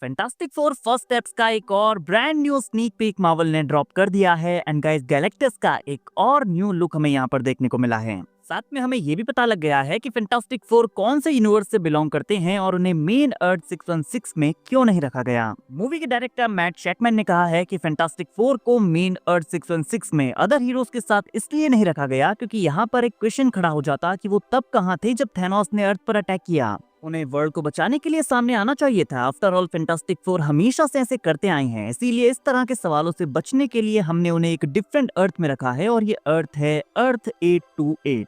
Fantastic four first steps का एक और brand new sneak peek Marvel ने ड्रॉप कर दिया है एंड गाइस गैलेक्टस का एक और न्यू लुक हमें यहाँ पर देखने को मिला है। साथ में हमें ये भी पता लग गया है कि फैंटास्टिक फोर कौन से यूनिवर्स से बिलोंग करते हैं और उन्हें मेन अर्थ 616 में क्यों नहीं रखा गया। मूवी के डायरेक्टर मैट शैकमैन ने कहा है कि फैंटास्टिक फोर को मेन अर्थ 616 में अदर हीरोज के साथ इसलिए नहीं रखा गया क्योंकि यहाँ पर एक क्वेश्चन खड़ा हो जाता कि वो तब कहाँ थे जब थैनोस ने अर्थ पर अटैक किया। उन्हें वर्ल्ड को बचाने के लिए सामने आना चाहिए था। आफ्टर ऑल फैंटास्टिक फोर हमेशा से ऐसे करते आए हैं, इसीलिए इस तरह के सवालों से बचने के लिए हमने उन्हें एक डिफरेंट अर्थ में रखा है और ये अर्थ है अर्थ 828।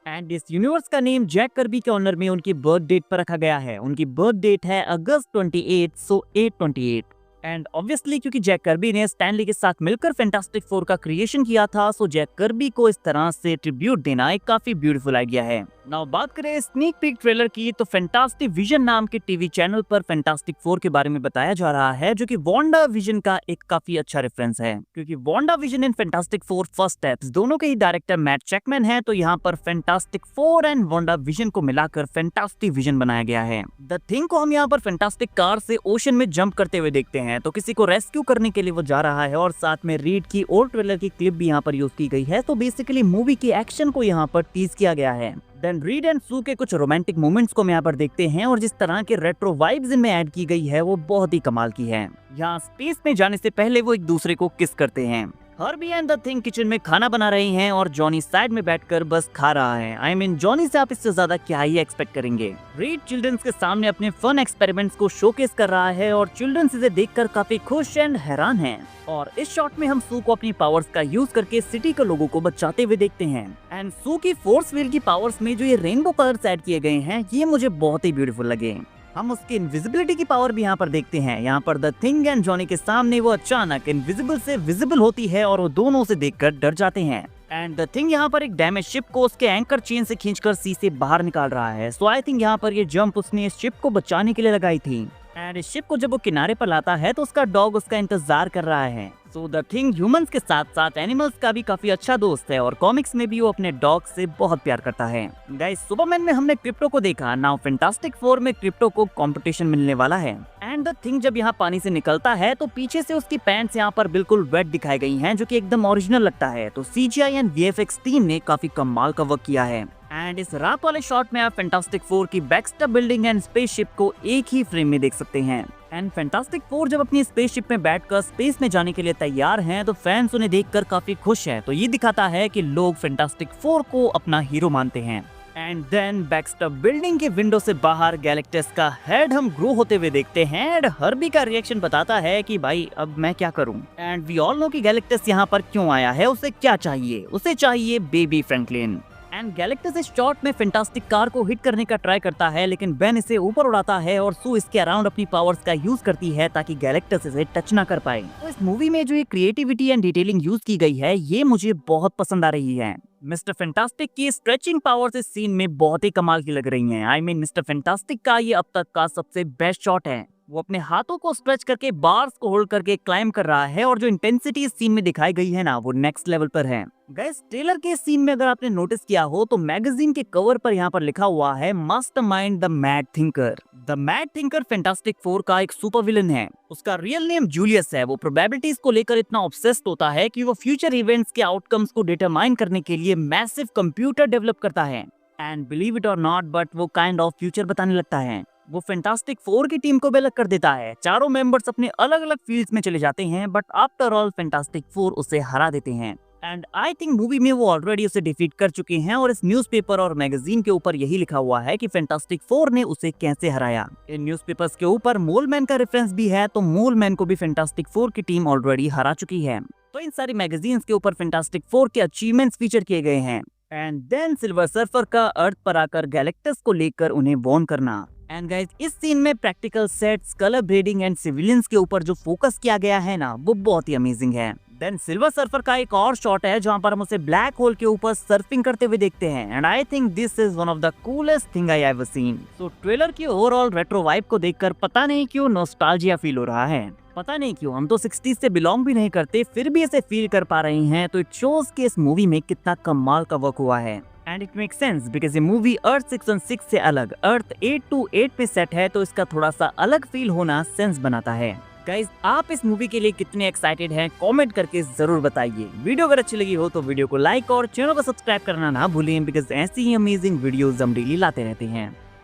एंड इस यूनिवर्स का नेम जैक कर्बी के ऑनर में उनकी बर्थ डेट पर रखा गया है। उनकी बर्थ डेट है अगस्त 28, सो 828। एंड ऑब्वियसली क्योंकि जैक कर्बी ने स्टैनली के साथ मिलकर फैंटास्टिक फोर का क्रिएशन किया था, सो जैक कर्बी को इस तरह से ट्रिब्यूट देना एक काफी ब्यूटीफुल आइडिया है। नाउ बात करें स्नीक पीक ट्रेलर की, तो फैंटास्टिक विजन नाम के टीवी चैनल पर फैंटास्टिक फोर के बारे में बताया जा रहा है, जो कि वांडा विजन का एक काफी अच्छा रेफरेंस है क्योंकि Wanda vision and fantastic four first steps दोनों के ही डायरेक्टर मैट शैकमैन है। तो यहाँ पर fantastic four and Wanda vision को मिलाकर फैंटास्टिक विजन बनाया गया है। द थिंग को हम यहाँ पर फैंटास्टिक कार से ओशन में जंप करते हुए देखते हैं, तो किसी को रेस्क्यू करने के लिए वो जा रहा है और साथ में रीड की ओल्ड ट्रेलर की क्लिप भी यहाँ पर यूज की गई है। तो बेसिकली मूवी की एक्शन को यहाँ पर टीज किया गया है। देन रीड एंड सू के कुछ रोमांटिक मोमेंट्स को हम यहाँ पर देखते हैं और जिस तरह के रेट्रो वाइब्स इनमें ऐड की गई है वो बहुत ही कमाल की है। यहाँ स्पेस में जाने से पहले वो एक दूसरे को किस करते हैं। Harbi and the thing kitchen में खाना बना रहे हैं और जॉनी साइड में बैठकर बस खा रहा है। आई मीन जॉनी से आप इससे ज्यादा क्या ही एक्सपेक्ट करेंगे। रीड चिल्ड्रंस के सामने अपने फन एक्सपेरिमेंट्स को शोकेस कर रहा है और चिल्ड्रंस इसे देखकर काफी खुश एंड हैरान हैं। और इस शॉट में हम सू को अपनी पावर्स का यूज करके सिटी के लोगों को बचाते हुए देखते हैं। एंड सू की फोर्स व्हील की पावर्स में जो ये रेनबो कलर्स ऐड किए गए हैं ये मुझे बहुत ही ब्यूटीफुल लगे। हम उसकी इनविजिबिलिटी की पावर भी यहाँ पर देखते हैं। यहाँ पर द थिंग एंड जॉनी के सामने वो अचानक इनविजिबल से विजिबल होती है और वो दोनों से देखकर डर जाते हैं। एंड द थिंग यहाँ पर एक डैमेज शिप को उसके एंकर चेन से खींचकर सी से बाहर निकाल रहा है। सो आई थिंक यहाँ पर ये जंप उसने इस शिप को बचाने के लिए लगाई थी। एंड इस शिप को जब वो किनारे पर लाता है तो उसका डॉग उसका इंतजार कर रहा है। सो द थिंग ह्यूमंस के साथ साथ एनिमल्स का भी काफी अच्छा दोस्त है और कॉमिक्स में भी वो अपने डॉग से बहुत प्यार करता है। गाइस सुपरमैन में हमने क्रिप्टो को देखा, नाउ फैंटास्टिक फोर में क्रिप्टो को कंपटीशन मिलने वाला है। एंड द थिंग जब यहाँ पानी से निकलता है तो पीछे से उसकी पैंट्स यहाँ पर बिल्कुल वेट दिखाई गई हैं, जो कि एकदम ओरिजिनल लगता है। तो सीजीआई एंड वीएफएक्स टीम ने काफी कमाल का वर्क किया है। एंड इस रात वाले शॉट में आप फैंटास्टिक फोर की बैकस्टर बिल्डिंग एंड स्पेसशिप को एक ही फ्रेम में देख सकते हैं। एंड फैंटास्टिक फोर जब अपनी स्पेसशिप में बैठकर स्पेस में जाने के लिए तैयार हैं, तो फैंस उन्हें देखकर काफी खुश हैं। तो ये दिखाता है कि लोग फैंटास्टिक फोर को अपना हीरो मानते हैं। एंड देन बैकस्टर बिल्डिंग के विंडो से बाहर गैलेक्टस का हेड हम ग्रो होते हुए देखते हैं। एंड हर्बी का रिएक्शन बताता है कि भाई अब मैं क्या करूं। एंड वी ऑल नो कि गैलेक्टस यहाँ पर क्यों आया है, उसे क्या चाहिए, उसे चाहिए बेबी फ्रैंकलिन। एंड गैलेक्टस इस शॉट में फैंटास्टिक कार को हिट करने का ट्राई करता है, लेकिन बेन इसे ऊपर उड़ाता है और सू इसके अराउंड अपनी पावर्स का यूज करती है ताकि गैलेक्टस इसे टच ना कर पाए। तो इस मूवी में जो ये क्रिएटिविटी एंड डिटेलिंग यूज की गई है ये मुझे बहुत पसंद आ रही है। मिस्टर फैंटास्टिक की स्ट्रेचिंग पावर्स इस सीन में बहुत ही कमाल की लग रही हैं। आई मीन मिस्टर फैंटास्टिक का ये अब तक का सबसे बेस्ट शॉट है। वो अपने हाथों को स्ट्रेच करके बार्स को होल्ड करके क्लाइम कर रहा है और जो इंटेंसिटी इस सीन में दिखाई गई है ना वो नेक्स्ट लेवल पर है। गाइस ट्रेलर के सीन में अगर आपने नोटिस किया हो तो मैगजीन के कवर पर यहाँ पर लिखा हुआ है mastermind the mad thinker. The mad thinker fantastic four का एक सुपर विलन है। उसका रियल नेम जूलियस है। वो प्रोबेबिलिटीज को लेकर इतना ऑब्सेस्ड होता है कि वो फ्यूचर इवेंट्स के आउटकम्स को डिटरमाइन करने के लिए मैसिव कंप्यूटर डेवलप करता है। एंड बिलीव इट और नॉट बट वो काइंड ऑफ फ्यूचर बताने लगता है। वो फैंटास्टिक फोर की टीम को भी अलग कर देता है। चारों मेंबर्स अपने अलग अलग फील्ड्स में चले जाते हैं, but after all fantastic four उसे हरा देते हैं। एंड आई थिंक मूवी में वो ऑलरेडी उसे डिफीट कर चुके हैं और इस न्यूज़पेपर और मैगजीन के ऊपर यही लिखा हुआ है कि फैंटास्टिक फोर ने उसे कैसे हराया। इन न्यूज़पेपर्स के ऊपर मोलमैन का रेफरेंस भी है, तो मोलमैन को भी फैंटास्टिक फोर की टीम ऑलरेडी हरा चुकी है। तो इन सारी मैगजीन्स के ऊपर फैंटास्टिक फोर के अचीवमेंट्स फीचर किए गए हैं। एंड देन सिल्वर सर्फर का अर्थ पर आकर गैलेक्टस को लेकर उन्हें वॉर्न करना। एंड गाइस इस सीन में practical sets, colour braiding and civilians के ऊपर जो फोकस किया गया है ना वो बहुत ही अमेजिंग है। देन सिल्वर सर्फर का एक और शॉट है जहां पर हम उसे ब्लैक होल के ऊपर सर्फिंग करते हुए देखते हैं। And I think this is one of the coolest thing I ever seen. So trailer की ओवरऑल रेट्रो वाइब को देखकर पता नहीं क्यों नॉस्टैल्जिया फील हो रहा है। पता नहीं क्यों हम तो 60s से बिलोंग भी नहीं करते फिर भी इसे फील कर पा रहे हैं। तो इट शोज कि इस मूवी में कितना कमाल का वर्क हुआ है। And it make sense because ये मूवी अर्थ 616 से अलग अर्थ 828 पे सेट है, तो इसका थोड़ा सा अलग फील होना सेंस बनाता है। गाइज, आप इस मूवी के लिए कितने एक्साइटेड हैं कमेंट करके जरूर बताइए। वीडियो अगर अच्छी लगी हो तो वीडियो को लाइक और चैनल को सब्सक्राइब करना ना भूलें, बिकॉज ऐसी ही अमेजिंग वीडियोस हम डेली लाते रहते हैं।